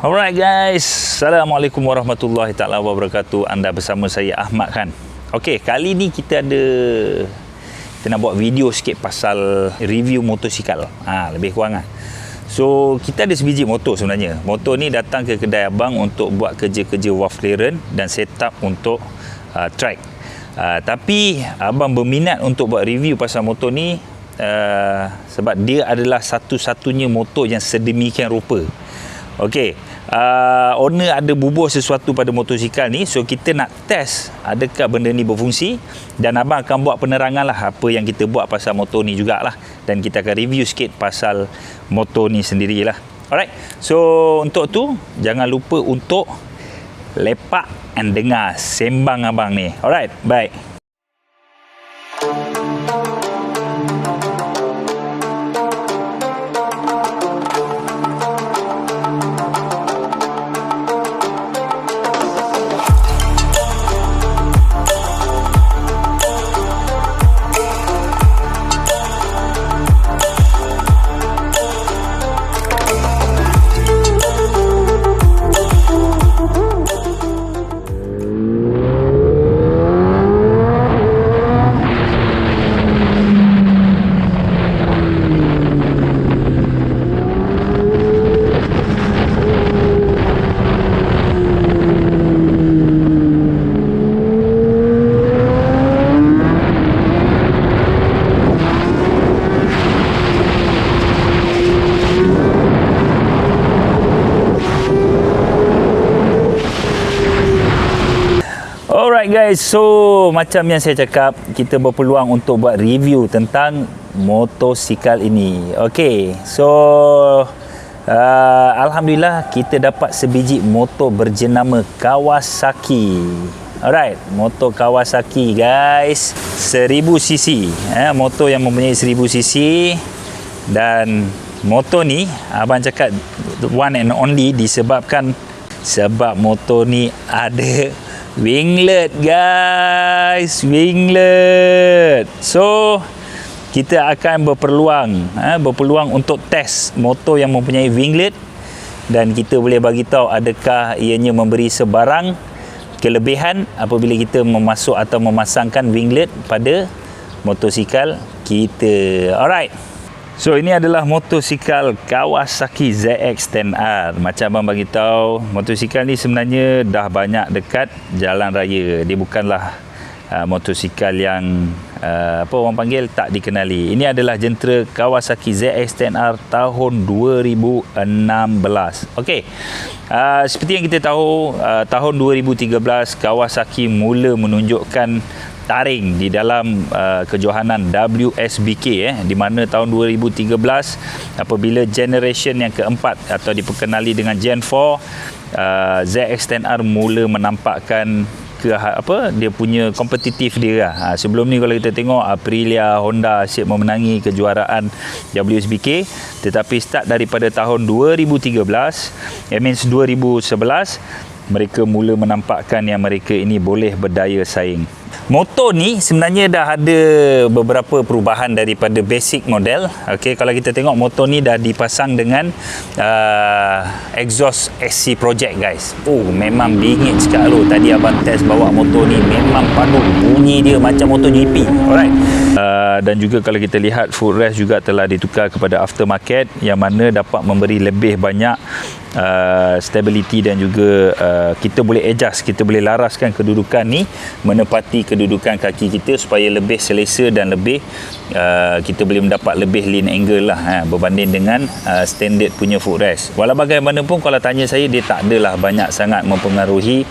Alright guys, Assalamualaikum warahmatullahi taala wabarakatuh. Anda bersama saya Ahmad Khan. Okey, kali ni kita nak buat video sikit pasal review motosikal. Lebih kurang lah. So, kita ada sebiji motor sebenarnya. Motor ni datang ke kedai abang untuk buat kerja-kerja valve clearance dan setup untuk track. Tapi abang berminat untuk buat review pasal motor ni sebab dia adalah satu-satunya motor yang sedemikian rupa. Okey, owner ada bubuh sesuatu pada motosikal ni, so kita nak test adakah benda ni berfungsi, dan abang akan buat penerangan lah apa yang kita buat pasal motor ni jugalah, dan kita akan review sikit pasal motor ni sendirilah. Alright, so untuk tu jangan lupa untuk lepak and dengar sembang abang ni. Alright, baik. Alright guys, so macam yang saya cakap, kita berpeluang untuk buat review tentang motosikal ini. Okay, so Alhamdulillah kita dapat sebiji motor berjenama Kawasaki. Alright, motor Kawasaki guys, 1000cc, motor yang mempunyai 1000cc. Dan motor ni abang cakap one and only disebabkan sebab motor ni ada winglet guys, winglet. So kita akan berpeluang untuk test motor yang mempunyai winglet, dan kita boleh bagi tahu adakah ianya memberi sebarang kelebihan apabila kita memasuk atau memasangkan winglet pada motosikal kita. Alright, so ini adalah motosikal Kawasaki ZX-10R. Macam abang bagi tahu, motosikal ni sebenarnya dah banyak dekat jalan raya. Dia bukanlah motosikal yang apa orang panggil tak dikenali. Ini adalah jentera Kawasaki ZX-10R tahun 2016. Okey. Seperti yang kita tahu, tahun 2013 Kawasaki mula menunjukkan taring di dalam kejohanan WSBK, di mana tahun 2013 apabila generation yang keempat atau diperkenali dengan Gen 4, ZX-10R mula menampakkan dia punya kompetitif dia lah. Sebelum ni kalau kita tengok Aprilia, Honda asyik memenangi kejuaraan WSBK, tetapi start daripada tahun 2013, means 2011, mereka mula menampakkan yang mereka ini boleh berdaya saing. Motor ni sebenarnya dah ada beberapa perubahan daripada basic model. Okey, kalau kita tengok motor ni dah dipasang dengan exhaust SC Project guys. Memang bingit sekali loh. Tadi abang test bawa motor ni, memang padu, bunyi dia macam motor GP. Alright. Dan juga kalau kita lihat, footrest juga telah ditukar kepada aftermarket, yang mana dapat memberi lebih banyak stability, dan juga kita boleh adjust, kita boleh laraskan kedudukan ni menepati kedudukan kaki kita supaya lebih selesa dan lebih kita boleh mendapat lebih lean angle lah, berbanding dengan standard punya footrest. Walau bagaimanapun, kalau tanya saya, dia tak adalah banyak sangat mempengaruhi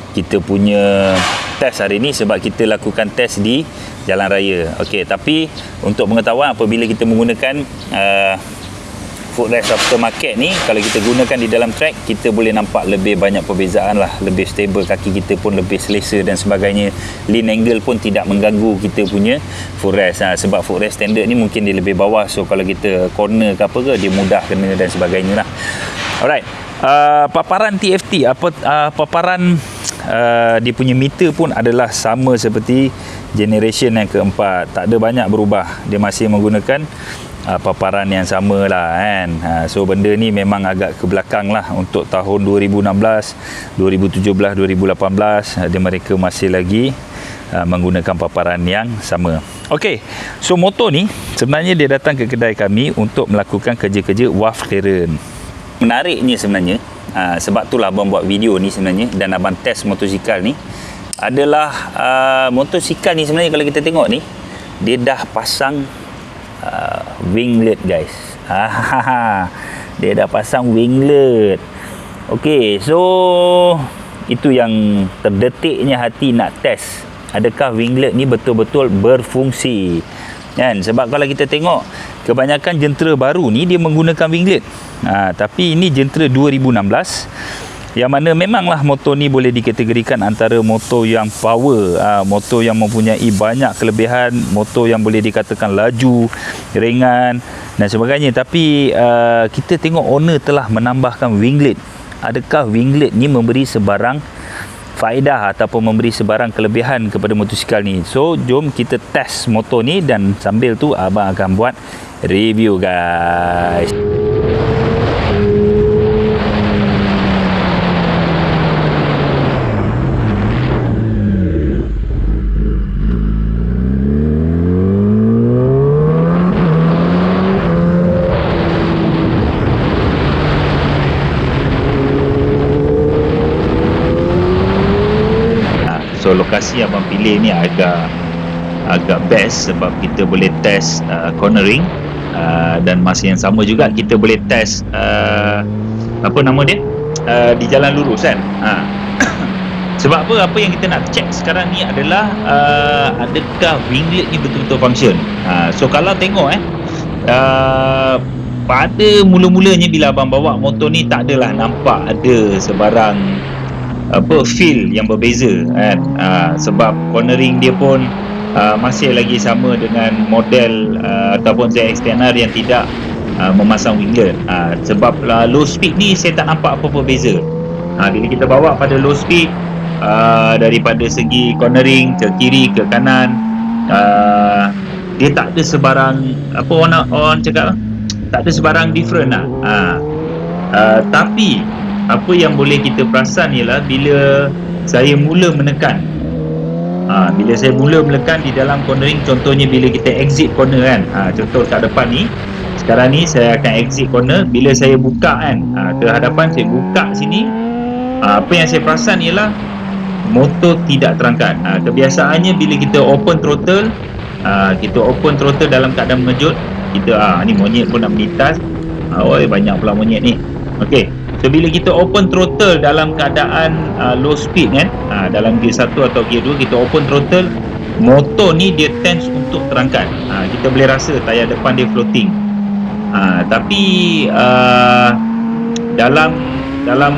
kita punya test hari ni, sebab kita lakukan test di jalan raya. Okey, tapi untuk pengetahuan, apabila kita menggunakan footrest aftermarket ni, kalau kita gunakan di dalam track, kita boleh nampak lebih banyak perbezaan lah, lebih stable, kaki kita pun lebih selesa dan sebagainya. Lean angle pun tidak mengganggu kita punya footrest, sebab footrest standard ni mungkin dia lebih bawah, so kalau kita corner ke apa ke, dia mudah kena dan sebagainya lah. Alright, paparan TFT, paparan dia punya meter pun adalah sama seperti generation yang keempat, tak ada banyak berubah. Dia masih menggunakan paparan yang sama lah kan. So benda ni memang agak ke belakang lah untuk tahun 2016, 2017, 2018 dia mereka masih lagi menggunakan paparan yang sama. Okey, so motor ni sebenarnya dia datang ke kedai kami untuk melakukan kerja-kerja wharf clearance. Menariknya sebenarnya, sebab itulah abang buat video ni sebenarnya, dan abang test motosikal ni adalah motosikal ni sebenarnya kalau kita tengok ni, dia dah pasang winglet guys. Dia dah pasang winglet. Okey, so itu yang terdetiknya hati nak test, adakah winglet ni betul-betul berfungsi kan. Sebab kalau kita tengok kebanyakan jentera baru ni dia menggunakan winglet, tapi ini jentera 2016 yang mana memanglah motor ni boleh dikategorikan antara motor yang power, motor yang mempunyai banyak kelebihan, motor yang boleh dikatakan laju, ringan dan sebagainya. Tapi kita tengok owner telah menambahkan winglet. Adakah winglet ni memberi sebarang faedah ataupun memberi sebarang kelebihan kepada motosikal ni? So jom kita test motor ni, dan sambil tu abang akan buat review guys. So lokasi yang abang pilih ni agak best sebab kita boleh test cornering, dan masa yang sama juga kita boleh test apa nama dia, di jalan lurus kan. Sebab apa yang kita nak check sekarang ni adalah adakah winglet ni betul-betul function. So kalau tengok pada mula-mulanya bila abang bawa motor ni, tak adalah nampak ada sebarang feel yang berbeza kan. Sebab cornering dia pun masih lagi sama dengan model ataupun ZX-10R yang tidak memasang winglet. Sebab low speed ni saya tak nampak apa-apa beza. Bila kita bawa pada low speed, daripada segi cornering ke kiri ke kanan, dia tak ada sebarang apa orang cakap, tak ada sebarang different lah. Tapi apa yang boleh kita perasan ialah bila saya mula menekan, bila saya mula menekan di dalam cornering, contohnya bila kita exit corner kan, contoh kat depan ni, sekarang ni saya akan exit corner. Bila saya buka kan, ke hadapan, saya buka sini, apa yang saya perasan ialah motor tidak terangkat. Kebiasaannya bila kita open throttle, dalam keadaan mengejut, kita ni monyet pun nak melintas. Banyak pula monyet ni. Okey, so bila kita open throttle dalam keadaan low speed kan, dalam gear 1 atau gear 2, kita open throttle, motor ni dia tense untuk terangkat. Kita boleh rasa tayar depan dia floating. Tapi dalam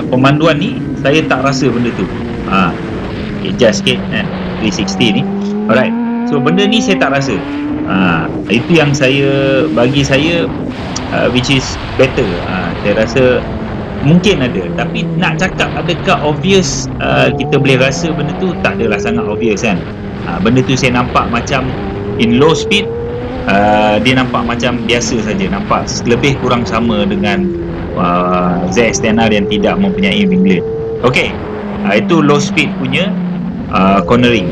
pemanduan ni saya tak rasa benda tu. Adjust sikit kan, 360 ni. Alright, so benda ni saya tak rasa. Itu yang bagi saya which is better. Saya rasa mungkin ada, tapi nak cakap adakah obvious kita boleh rasa benda tu, tak adalah sangat obvious kan. Benda tu saya nampak macam in low speed, dia nampak macam biasa saja, nampak lebih kurang sama dengan ZX-10R yang tidak mempunyai winglet. Okey, itu low speed punya cornering.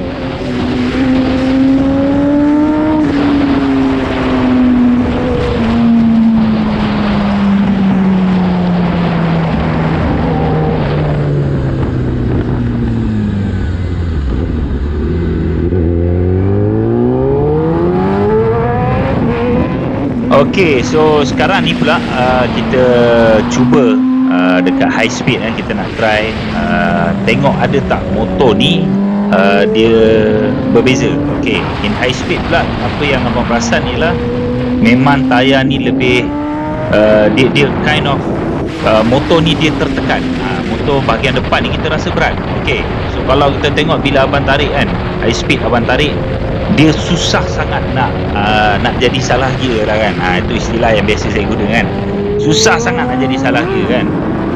Okey, so sekarang ni pula kita cuba dekat high speed kita nak try tengok ada tak motor ni dia berbeza. Okey, in high speed pula apa yang abang perasan ialah memang tayar ni lebih dia kind of motor ni dia tertekan. Motor bahagian depan ni kita rasa berat. Okey, so kalau kita tengok bila abang tarik kan, high speed abang tarik, dia susah sangat nak jadi salah gear lah kan. Itu istilah yang biasa saya guna kan, susah sangat nak jadi salah gear kan.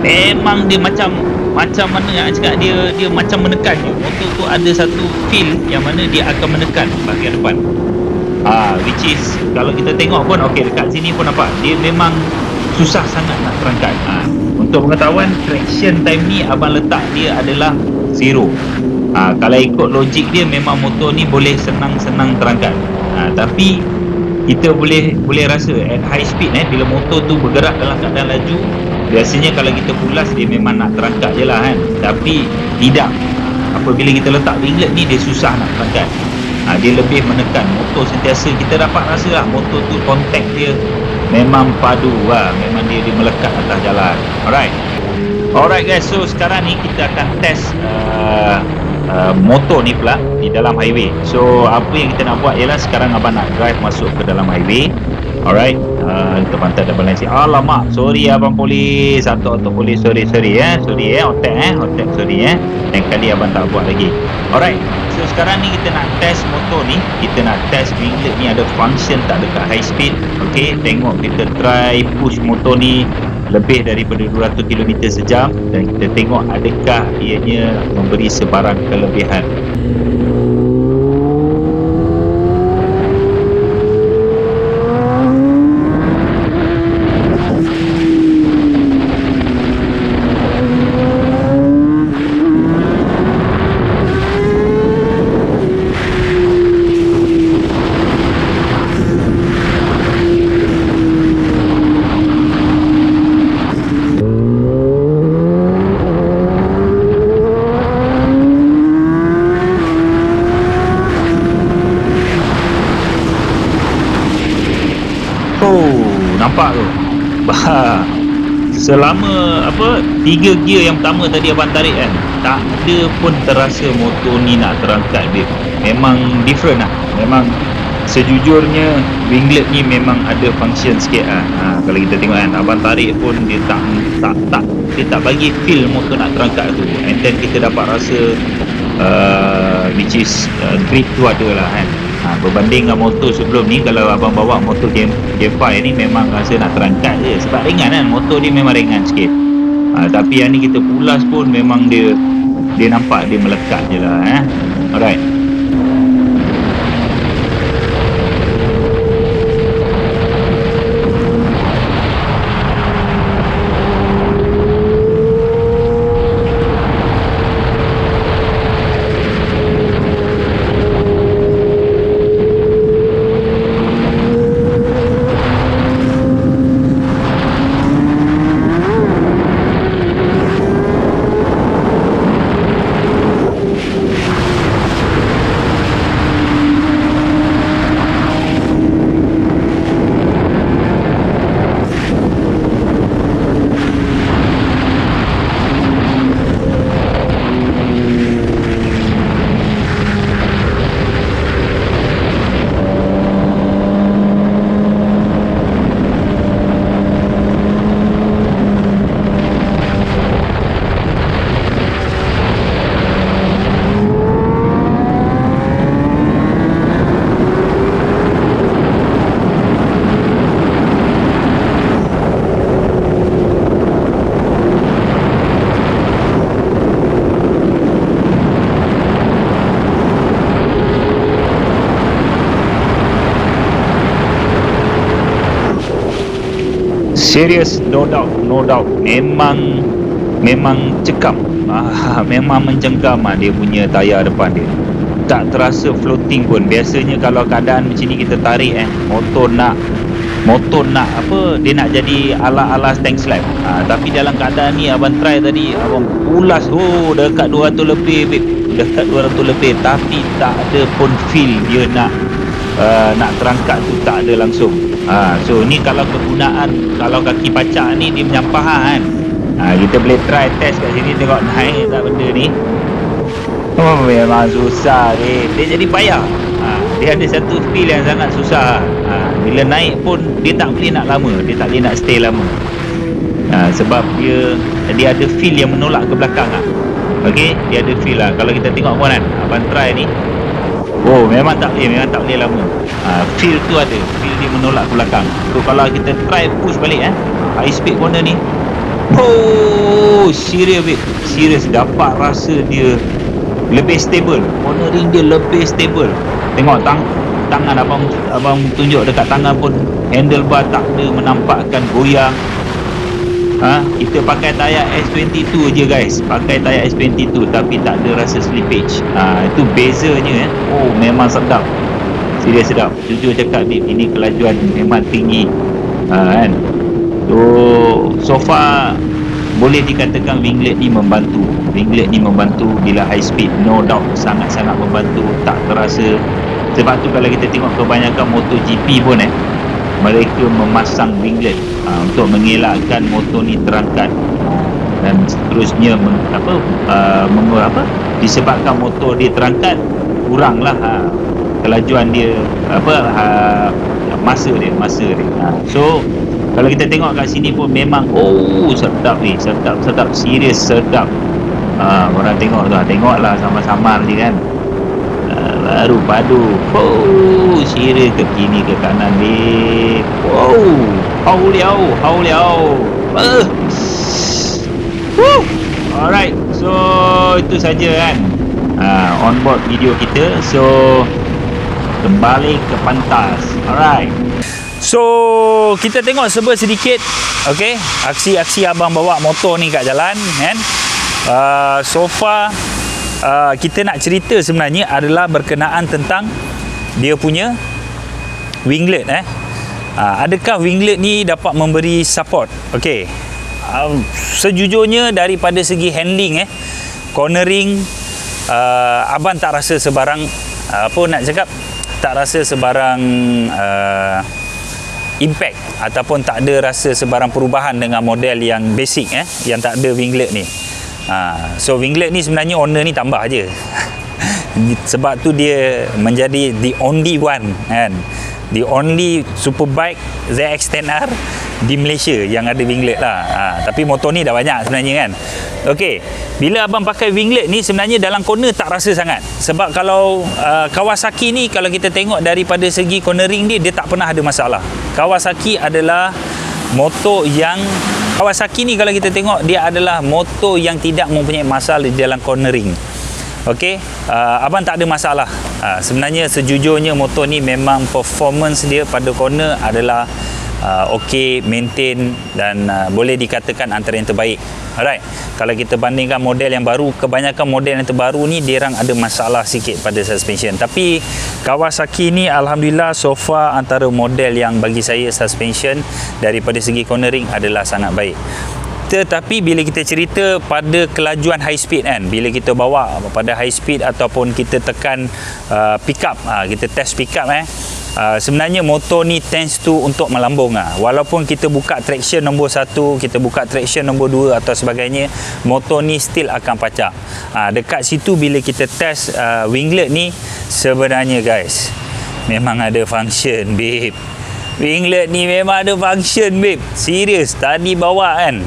Memang dia macam mana nak cakap, dia macam menekan je. Motor tu ada satu feel yang mana dia akan menekan bahagian depan. Which is kalau kita tengok pun okey, dekat sini pun nampak dia memang susah sangat nak terangkat. Untuk pengetahuan, traction time ni abang letak dia adalah 0. Kalau ikut logik dia memang motor ni boleh senang-senang terangkat. Tapi kita boleh rasa at high speed bila motor tu bergerak dalam keadaan laju, biasanya kalau kita pulas dia memang nak terangkat je lah kan. Tapi tidak, apabila kita letak winglet ni dia susah nak terangkat. Dia lebih menekan motor, sentiasa kita dapat rasa lah motor tu contact dia memang padu lah, memang dia melekat atas jalan. Alright guys, so sekarang ni kita akan test motor ni pula di dalam highway. So apa yang kita nak buat ialah sekarang abang nak drive masuk ke dalam highway. Alright, kita pantat double line. Alamak, sorry abang polis, atau polis, sorry otak sorry lain kali abang tak buat lagi. Alright, so sekarang ni kita nak test motor ni, kita nak test winglet ni ada function tak dekat high speed. Okay, tengok kita try push motor ni lebih daripada 200 km sejam dan kita tengok adakah ianya memberi sebarang kelebihan. Nampak tu? Selama 3 gear yang pertama tadi abang tarik kan, tak ada pun terasa motor ni nak terangkat dia. Memang different lah. Memang sejujurnya winglet ni memang ada function sikit lah. Kalau kita tengok kan, abang tarik pun dia tak bagi feel motor nak terangkat tu. And then kita dapat rasa which is grip tu ada lah kan. Berbanding dengan motor sebelum ni, kalau abang bawa motor Game 5 ni memang rasa nak terangkat je sebab ringan kan, motor dia memang ringan sikit. Tapi yang ni kita pulas pun memang dia nampak dia melekat je lah. Alright. Serius, no doubt memang cekam. Memang mencengkam dia punya tayar depan dia. Tak terasa floating pun. Biasanya kalau keadaan macam ni kita tarik motor nak dia nak jadi ala-ala tank slap. Tapi dalam keadaan ni abang try tadi, abang pulas dekat 200 lebih babe. Dekat 200 lebih tapi tak ada pun feel dia nak terangkat tu, tak ada langsung. So ni kalau kegunaan, kalau kaki pacak ni dia menyampah kan. Kita boleh try test kat sini, tengok naik tak benda ni. Memang susah dia jadi payah. Dia ada satu feel yang sangat susah. Bila naik pun dia tak boleh nak lama, dia tak boleh nak stay lama. Sebab dia ada feel yang menolak ke belakang Okey, dia ada feel lah. Kalau kita tengok pun kan, abang try ni, memang tak boleh lama. Feel tu ada, feel dia menolak ke belakang. So kalau kita try push balik high speed corner ni, serius dapat rasa dia lebih stable, cornering dia lebih stable. Tengok tangan, abang tunjuk dekat tangan pun handlebar tak ada menampakkan goyang. Kita pakai tayar S22 je guys, pakai tayar S22 tapi tak ada rasa slippage. Itu bezanya. Oh, memang sedap, serius sedap. Jujur cakap Bib, ini kelajuan memang tinggi, kan. So far boleh dikatakan winglet ni membantu. Winglet ni membantu bila high speed, no doubt sangat-sangat membantu, tak terasa. Sebab tu kalau kita tengok kebanyakan MotoGP pun mereka memasang winglet untuk mengelakkan motor ni terangkat, dan seterusnya disebabkan motor dia terangkat, kuranglah kelajuan dia, masa dia. So kalau kita tengok kat sini pun memang sedap ni, sedap serius sedap. Orang tengoklah sama-sama nanti kan. Baru padu. Serius ke kiri ke kanan ni. Hau liao. Alright, so itu saja kan onboard video kita. So kembali ke pantas. Alright, so kita tengok sedikit, okay, aksi-aksi abang bawa motor ni kat jalan kan. So far kita nak cerita sebenarnya adalah berkenaan tentang dia punya winglet. Adakah winglet ni dapat memberi support? Okay, sejujurnya daripada segi handling, cornering, abang tak rasa sebarang tak rasa sebarang impact ataupun tak ada rasa sebarang perubahan dengan model yang basic, yang tak ada winglet ni. So winglet ni sebenarnya owner ni tambah je. Sebab tu dia menjadi the only one kan, the only superbike ZX-10R di Malaysia yang ada winglet lah. Tapi motor ni dah banyak sebenarnya kan. Okey, bila abang pakai winglet ni sebenarnya dalam corner tak rasa sangat. Sebab kalau Kawasaki ni, kalau kita tengok daripada segi cornering dia tak pernah ada masalah. Kawasaki adalah motor yang ni kalau kita tengok dia adalah motor yang tidak mempunyai masalah di dalam cornering. Okey, abang tak ada masalah. Sebenarnya sejujurnya motor ni memang performance dia pada corner adalah okey, maintain, dan boleh dikatakan antara yang terbaik. Alright, kalau kita bandingkan model yang baru, kebanyakan model yang terbaru ni dia orang ada masalah sikit pada suspension. Tapi Kawasaki ni alhamdulillah so far antara model yang bagi saya suspension daripada segi cornering adalah sangat baik. Tetapi bila kita cerita pada kelajuan high speed kan, bila kita bawa pada high speed ataupun kita tekan pick up, kita test pick up, sebenarnya motor ni tends to untuk melambung. Walaupun kita buka traction nombor 1, kita buka traction nombor 2 atau sebagainya, motor ni still akan pacak. Dekat situ bila kita test winglet ni, sebenarnya guys memang ada function babe. Winglet ni memang ada function babe, serius. Tadi bawa kan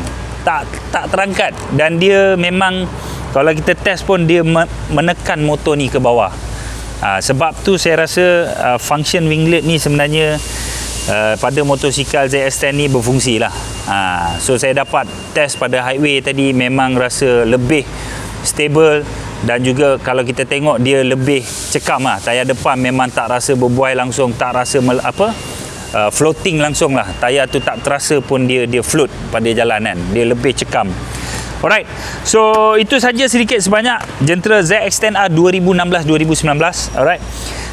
tak terangkat, dan dia memang kalau kita test pun dia menekan motor ni ke bawah. Sebab tu saya rasa function winglet ni sebenarnya pada motosikal ZX-10 ni berfungsi lah. So saya dapat test pada highway tadi, memang rasa lebih stable, dan juga kalau kita tengok dia lebih cekam lah. Tayar depan memang tak rasa berbuai langsung, tak rasa floating langsung lah. Tayar tu tak terasa pun dia float pada jalanan, dia lebih cekam. Alright, so itu saja sedikit sebanyak Gentra ZX-10R 2016-2019. Alright,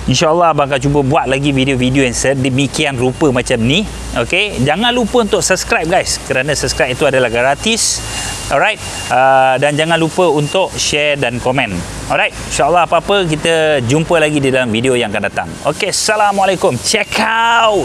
InsyaAllah abang akan cuba buat lagi video-video yang sedemikian rupa macam ni. Okay, jangan lupa untuk subscribe guys, kerana subscribe itu adalah gratis. Alright, dan jangan lupa untuk share dan komen. Alright, InsyaAllah apa-apa kita jumpa lagi di dalam video yang akan datang. Okay, Assalamualaikum, check out.